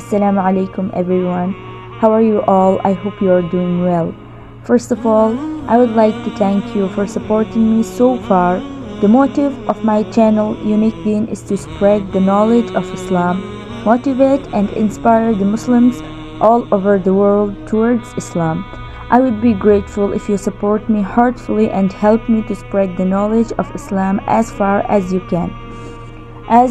Assalamu alaikum everyone. How are you all? I hope you are doing well. First of all, I would like to thank you for supporting me so far. The motive of my channel Unique Deen is to spread the knowledge of Islam, motivate and inspire the Muslims all over the world towards Islam. I would be grateful if you support me heartfully and help me to spread the knowledge of Islam as far as you can. As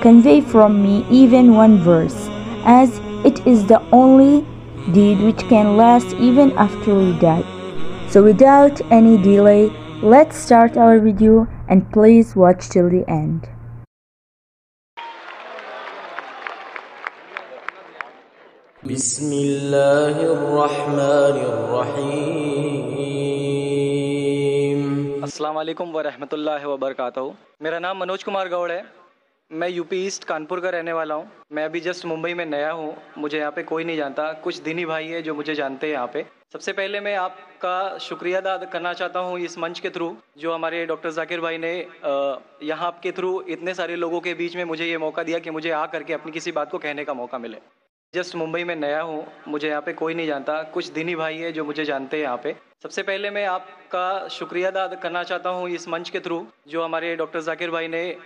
convey from me even one verse, as it is the only deed which can last even after we die. So without any delay, let's start our video and please watch till the end. बिस्मिल्लाहिर्रहमानिर्रहीम। अस्सलाम वालेकुम वरहमतुल्लाहि वबरकातुहू। मेरा नाम मनोज कुमार गौड़ है। मैं UP east Kanpur का रहने वाला हूँ। मैं अभी जस्ट मुंबई में नया हूँ। मुझे यहाँ पे कोई नहीं जानता, कुछ दीनी भाई है जो मुझे जानते हैं यहाँ पे। सबसे पहले मैं आपका शुक्रिया अदा करना चाहता हूँ इस मंच के थ्रू, जो हमारे डॉक्टर जाकिर भाई ने यहाँ के थ्रू इतने सारे लोगों के बीच में मुझे ये मौका दिया कि मुझे आ करके अपनी किसी बात को कहने का मौका मिले। जस्ट मुंबई में नया हूँ, मुझे यहाँ पे कोई नहीं जानता, कुछ दीनी भाई है जो मुझे जानते हैं यहाँ पे। सबसे पहले मैं आपका शुक्रिया अदा करना चाहता हूँ इस मंच के थ्रू, जो हमारे डॉक्टर जाकिर भाई ने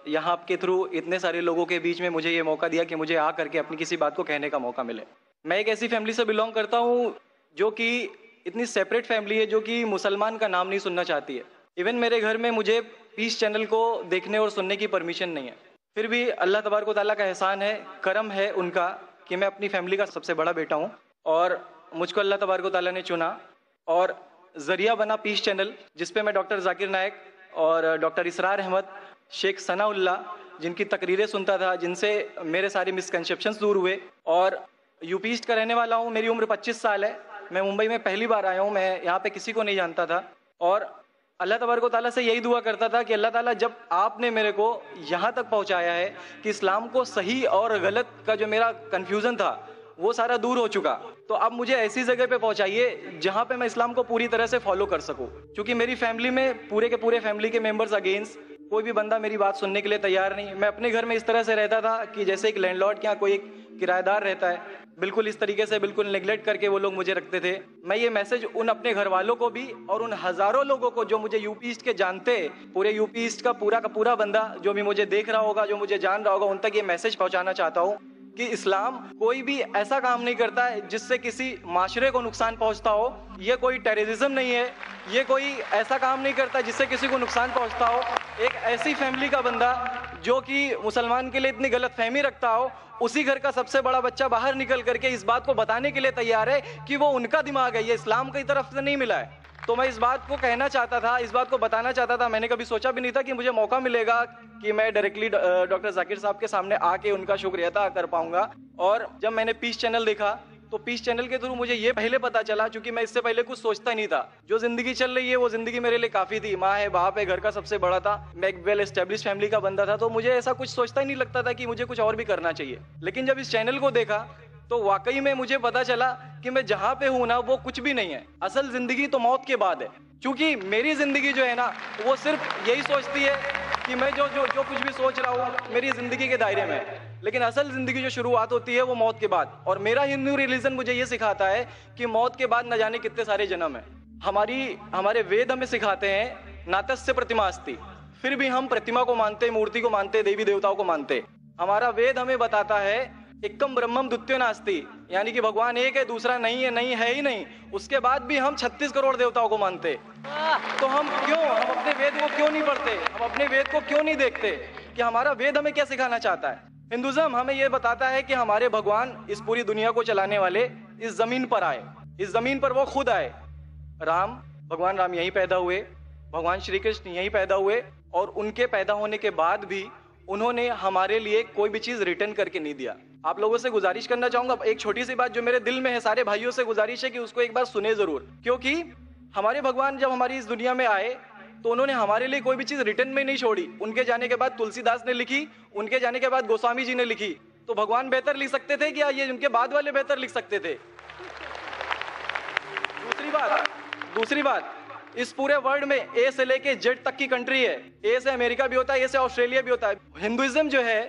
यहाँ के थ्रू इतने सारे लोगों के बीच में मुझे ये मौका दिया कि मुझे आ करके अपनी किसी बात को कहने का मौका मिले। मैं एक ऐसी फैमिली से बिलोंग करता हूँ जो कि इतनी सेपरेट फैमिली है, जो कि मुसलमान का नाम नहीं सुनना चाहती है। इवन मेरे घर में मुझे पीस चैनल को देखने और सुनने की परमिशन नहीं है। फिर भी अल्लाह तबारक व तआला का एहसान है, करम है उनका कि मैं अपनी फैमिली का सबसे बड़ा बेटा हूँ और मुझको अल्लाह तबारक व तआला ने चुना और ज़रिया बना पीस चैनल, जिसपे मैं डॉक्टर जाकिर नायक और डॉक्टर इसरार अहमद, शेख सनाउल्लाह, जिनकी तकरीरें सुनता था, जिनसे मेरे सारे मिसकंसेप्शंस दूर हुए। और यूपी ईस्ट का रहने वाला हूँ। मेरी उम्र 25 साल है। मैं मुंबई में पहली बार आया हूँ। मैं यहाँ पे किसी को नहीं जानता था और अल्लाह तबारक व तआला से यही दुआ करता था कि अल्लाह ताला, जब आपने मेरे को यहाँ तक पहुँचाया है कि इस्लाम को सही और गलत का जो मेरा कन्फ्यूज़न था वो सारा दूर हो चुका, तो अब मुझे ऐसी जगह पे पहुँचाइए जहाँ पे मैं इस्लाम को पूरी तरह से फॉलो कर सकूँ। क्योंकि मेरी फैमिली में पूरे के पूरे फैमिली के मेंबर्स अगेंस्ट, कोई भी बंदा मेरी बात सुनने के लिए तैयार नहीं। मैं अपने घर में इस तरह से रहता था कि जैसे एक लैंडलॉर्ड के यहाँ कोई एक किराएदार रहता है, बिल्कुल इस तरीके से, बिल्कुल नेग्लेक्ट करके वो लोग मुझे रखते थे। मैं ये मैसेज उन अपने घर वालों को भी और उन हजारों लोगों को जो मुझे यूपी ईस्ट के जानते, पूरे यूपी ईस्ट का पूरा बंदा जो भी मुझे देख रहा होगा, जो मुझे जान रहा होगा, उन तक ये मैसेज पहुंचाना चाहता हूँ कि इस्लाम कोई भी ऐसा काम नहीं करता है जिससे किसी माशरे को नुकसान पहुंचता हो। ये कोई टेररिज्म नहीं है, ये कोई ऐसा काम नहीं करता जिससे किसी को नुकसान पहुंचता हो। एक ऐसी फैमिली का बंदा जो कि मुसलमान के लिए इतनी गलत फहमी रखता हो, उसी घर का सबसे बड़ा बच्चा बाहर निकल करके इस बात को बताने के लिए तैयार है कि वो उनका दिमाग है, ये इस्लाम की तरफ से नहीं मिला है। तो मैं इस बात को कहना चाहता था, इस बात को बताना चाहता था। मैंने कभी सोचा भी नहीं था कि मुझे मौका मिलेगा कि मैं डायरेक्टली डॉक्टर जाकिर साहब के सामने आके उनका शुक्रिया अदा कर पाऊंगा। और जब मैंने पीस चैनल देखा तो पीस चैनल के थ्रू मुझे ये पहले पता चला, क्योंकि मैं इससे पहले कुछ सोचता नहीं था। जो जिंदगी चल रही है वो जिंदगी मेरे लिए काफी थी। माँ है, बाप है, घर का सबसे बड़ा था, मैं एक वेल एस्टेब्लिश फैमिली का बंदा था, तो मुझे ऐसा कुछ सोचता ही नहीं लगता था कि मुझे कुछ और भी करना चाहिए। लेकिन जब इस चैनल को देखा तो वाकई में मुझे पता चला कि मैं जहाँ पे हूँ ना, वो कुछ भी नहीं है। असल जिंदगी तो मौत के बाद है। क्योंकि मेरी जिंदगी जो है ना, वो सिर्फ यही सोचती है कि मैं जो जो जो कुछ भी सोच रहा हूँ मेरी जिंदगी के दायरे में है। लेकिन असल जिंदगी जो शुरुआत होती है वो मौत के बाद। और मेरा हिंदू रिलीजन मुझे ये सिखाता है कि मौत के बाद न जाने कितने सारे जन्म है। हमारे वेद हमें सिखाते हैं नातस्य प्रतिमा अस्ति, फिर भी हम प्रतिमा को मानते, मूर्ति को मानते, देवी देवताओं को मानते। हमारा वेद हमें बताता है एकम ब्रह्मम द्वितीयो नास्ति, यानी कि भगवान एक है, दूसरा नहीं है, नहीं है ही नहीं। उसके बाद भी हम 36 करोड़ देवताओं को मानते। तो हम अपने वेद को क्यों नहीं पढ़ते, हम अपने वेद को क्यों नहीं देखते कि हमारा वेद हमें क्या सिखाना चाहता है। हिंदुज्म हमें यह बताता है कि हमारे भगवान इस पूरी दुनिया को चलाने वाले इस जमीन पर आए, इस जमीन पर वो खुद आए। भगवान राम यहीं पैदा हुए, भगवान श्री कृष्ण यहीं पैदा हुए, और उनके पैदा होने के बाद भी उन्होंने हमारे लिए कोई भी चीज रिटर्न करके नहीं दिया। आप लोगों से गुजारिश करना चाहूंगा, एक छोटी सी बात जो मेरे दिल में है, सारे भाइयों से गुजारिश है कि उसको एक बार सुने जरूर। क्योंकि हमारे भगवान जब हमारी इस दुनिया में आए तो उन्होंने हमारे लिए कोई भी चीज रिटर्न में नहीं छोड़ी। उनके जाने के बाद तुलसीदास ने लिखी, उनके जाने के बाद गोस्वामी जी ने लिखी। तो भगवान बेहतर लिख सकते थे क्या ये उनके बाद वाले बेहतर लिख सकते थे? दूसरी बात, इस पूरे वर्ल्ड में ए से लेके जेड तक की कंट्री है। ए से अमेरिका भी होता है, ए से ऑस्ट्रेलिया भी होता है। हिंदुइज्म जो है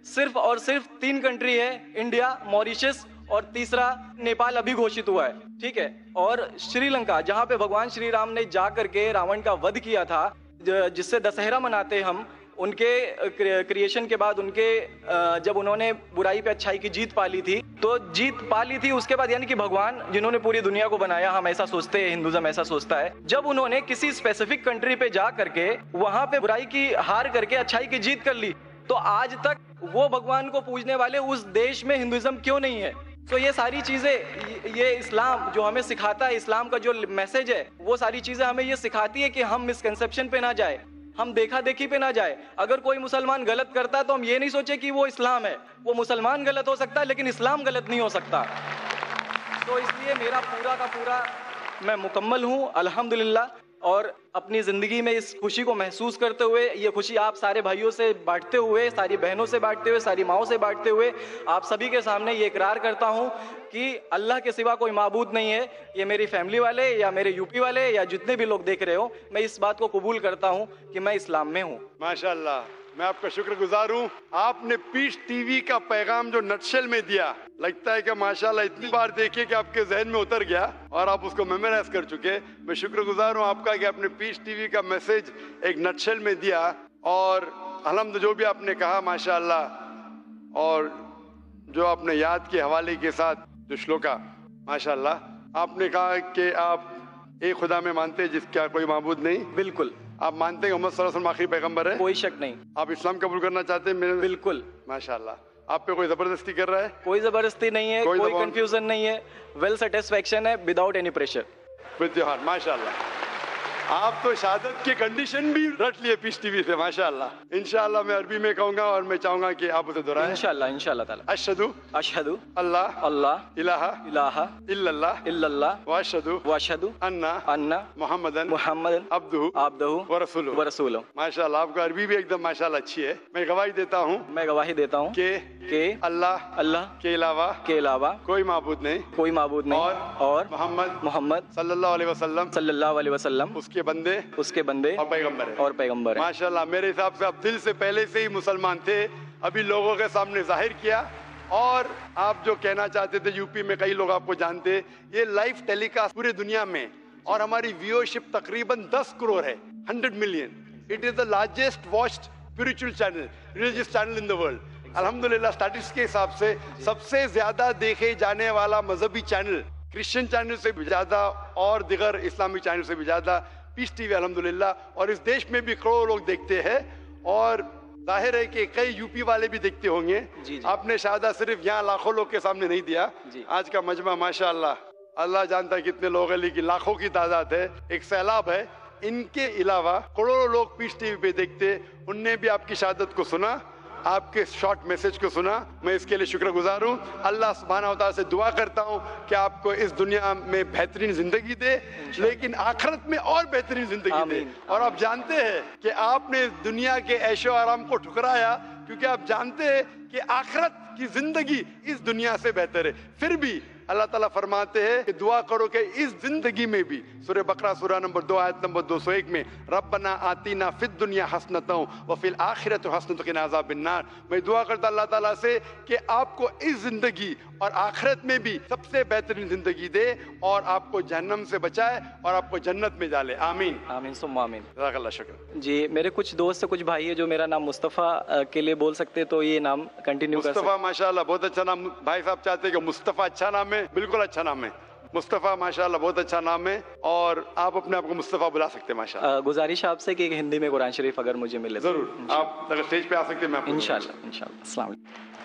सिर्फ और सिर्फ 3 कंट्री है, इंडिया, मॉरिशस और तीसरा नेपाल अभी घोषित हुआ है, ठीक है। और श्रीलंका, जहां पे भगवान श्री राम ने जा करके रावण का वध किया था, जिससे दशहरा मनाते हम, उनके क्रिएशन के बाद, उनके जब उन्होंने बुराई पे अच्छाई की जीत पाली थी, तो जीत पाली थी उसके बाद, यानी कि भगवान जिन्होंने पूरी दुनिया को बनाया, हम ऐसा सोचते हैं, हिंदुइज्म ऐसा सोचता है, जब उन्होंने किसी स्पेसिफिक कंट्री पे जा करके वहां पे बुराई की हार करके अच्छाई की जीत कर ली, तो आज तक वो भगवान को पूजने वाले उस देश में हिंदुइज्म क्यों नहीं है? तो ये सारी चीजें, ये इस्लाम जो हमें सिखाता है, इस्लाम का जो मैसेज है, वो सारी चीजें हमें ये सिखाती है कि हम मिसकंसेप्शन पे ना जाए, हम देखा देखी पे ना जाए। अगर कोई मुसलमान गलत करता है तो हम ये नहीं सोचे कि वो इस्लाम है, वो मुसलमान गलत हो सकता है लेकिन इस्लाम गलत नहीं हो सकता। तो इसलिए मेरा पूरा का पूरा मैं मुकम्मल हूँ अल्हम्दुलिल्लाह, और अपनी जिंदगी में इस खुशी को महसूस करते हुए, ये खुशी आप सारे भाइयों से बांटते हुए, सारी बहनों से बांटते हुए, सारी माओं से बांटते हुए, आप सभी के सामने ये इकरार करता हूँ कि अल्लाह के सिवा कोई माबूद नहीं है। ये मेरी फैमिली वाले या मेरे यूपी वाले या जितने भी लोग देख रहे हो, मैं इस बात को कबूल करता हूँ कि मैं इस्लाम में हूँ। माशाअल्लाह, मैं आपका शुक्रगुजार हूँ। आपने पीस टीवी का पैगाम जो नटशेल में दिया, लगता है कि माशाअल्लाह इतनी बार देखिए कि आपके जहन में उतर गया और आप उसको मेमोराइज कर चुके। मैं शुक्रगुजार हूँ आपका कि आपने पीस टीवी का मैसेज एक नटशेल में दिया, और अल्हम्दुलिल्लाह जो भी आपने कहा माशाअल्लाह, और जो आपने याद के हवाले के साथ जो श्लोका, माशाअल्लाह आपने कहा कि आप एक खुदा में मानते हैं जिसका कोई माबूद नहीं। बिल्कुल। आप मानते हैं मोहम्मद सल्लल्लाहु अलैहि वसल्लम आखिरी पैगंबर है? कोई शक नहीं। आप इस्लाम कबूल करना चाहते हैं? मेरे बिल्कुल। माशाअल्लाह। आप पे कोई जबरदस्ती कर रहा है? कोई जबरदस्ती नहीं है, कोई कंफ्यूजन नहीं है, वेल सेटिस्फेक्शन है, without any pressure. With your heart. माशाअल्लाह, आप तो शहादत के कंडीशन भी रट लिए पीस टीवी से, माशाअल्लाह। इंशाअल्लाह मैं अरबी में कहूंगा और मैं चाहूंगा कि आप उसे दोहराएं। इंशाअल्लाह, इंशाअल्लाह ताला। अशहदु अशहदु अल्लाह अल्लाह इलाहा इलाहा इल्लल्लाह इल्लल्लाह व अशहदु व अशहदु अन्ना मुहम्मदन अब्दुहु व रसूलुहु। माशाअल्लाह, आपका अरबी भी एकदम माशाअल्लाह अच्छी है। मैं गवाही देता हूँ कि अल्लाह के अलावा कोई माबूद नहीं और मोहम्मद सल्लल्लाहु अलैहि वसल्लम उसके बंदे और पैगंबर है। माशाअल्लाह, मेरे हिसाब से आप दिल से पहले से ही मुसलमान थे, अभी लोगों के सामने जाहिर किया। और आप जो कहना चाहते थे, यूपी में कई लोग आपको जानते, ये लाइव टेलीकास्ट पूरे दुनिया में, और हमारी व्यूअरशिप तकरीबन 10 करोड़ है, 100 million. It is the largest watched spiritual channel, religious channel in the world. अल्हम्दुलिल्लाह, स्टैटिस्टिक्स के हिसाब से सबसे ज्यादा देखे जाने वाला मजहबी चैनल, क्रिश्चियन चैनल से भी ज्यादा और दिगर इस्लामिक चैनल से भी ज्यादा पीस टीवी अल्हम्दुलिल्लाह। और इस देश में भी करोड़ों लोग देखते हैं, और जाहिर है कि कई यूपी वाले भी देखते होंगे। आपने शहादा सिर्फ यहाँ लाखों लोग के सामने नहीं दिया, आज का मजमा माशाअल्लाह, अल्लाह जानता है कितने लोग हैं, लेकिन लाखों की तादाद है, एक सैलाब है। इनके अलावा करोड़ों लोग पीस टीवी पे देखते, उनने भी आपकी शहादत को सुना, आपके शॉर्ट मैसेज को सुना। मैं इसके लिए शुक्रगुजार हूँ। अल्लाह सुब्हानहू व तआला से दुआ करता हूँ कि आपको इस दुनिया में बेहतरीन जिंदगी दे, लेकिन आखिरत में और बेहतरीन जिंदगी दे। और आप जानते हैं कि आपने दुनिया के ऐशो आराम को ठुकराया, क्योंकि आप जानते हैं कि आखिरत की जिंदगी इस दुनिया से बेहतर है। फिर भी अल्लाह ताला फरमाते हैं कि दुआ करो कि इस जिंदगी में भी, सूरह बकरा सूरह नंबर 2 आयत नंबर 201 में, रब्बना आतीना फिद दुनिया हसनतों व फिल आखिरत हसनतों क़िना अज़ाबिन्नार। मैं दुआ करता अल्लाह ताला से कि आपको इस जिंदगी और आखिरत में भी सबसे बेहतरीन जिंदगी दे, और आपको जहन्नम से बचाए और आपको जन्नत में डाले। आमीन आमीन सुम्मा आमीन। जज़ाकल्लाह शुक्र। जी, मेरे कुछ दोस्त कुछ भाई है जो मेरा नाम मुस्तफ़ा के लिए बोल सकते, तो ये नाम कंटिन्यू कर सकते। मुस्तफ़ा माशाअल्लाह बहुत अच्छा नाम। भाई साहब चाहते हैं कि मुस्तफ़ा अच्छा नाम है, बिल्कुल अच्छा नाम है। मुस्तफ़ा माशाअल्लाह बहुत अच्छा नाम है, और आप अपने आप को मुस्तफ़ा बुला सकते हैं माशाअल्लाह। गुजारिश आपसे कि हिंदी में कुरान शरीफ अगर मुझे मिले जरूर, आप अगर स्टेज पे आ सकते हैं, मैं इंशाअल्लाह। अस्सलाम वालेकुम।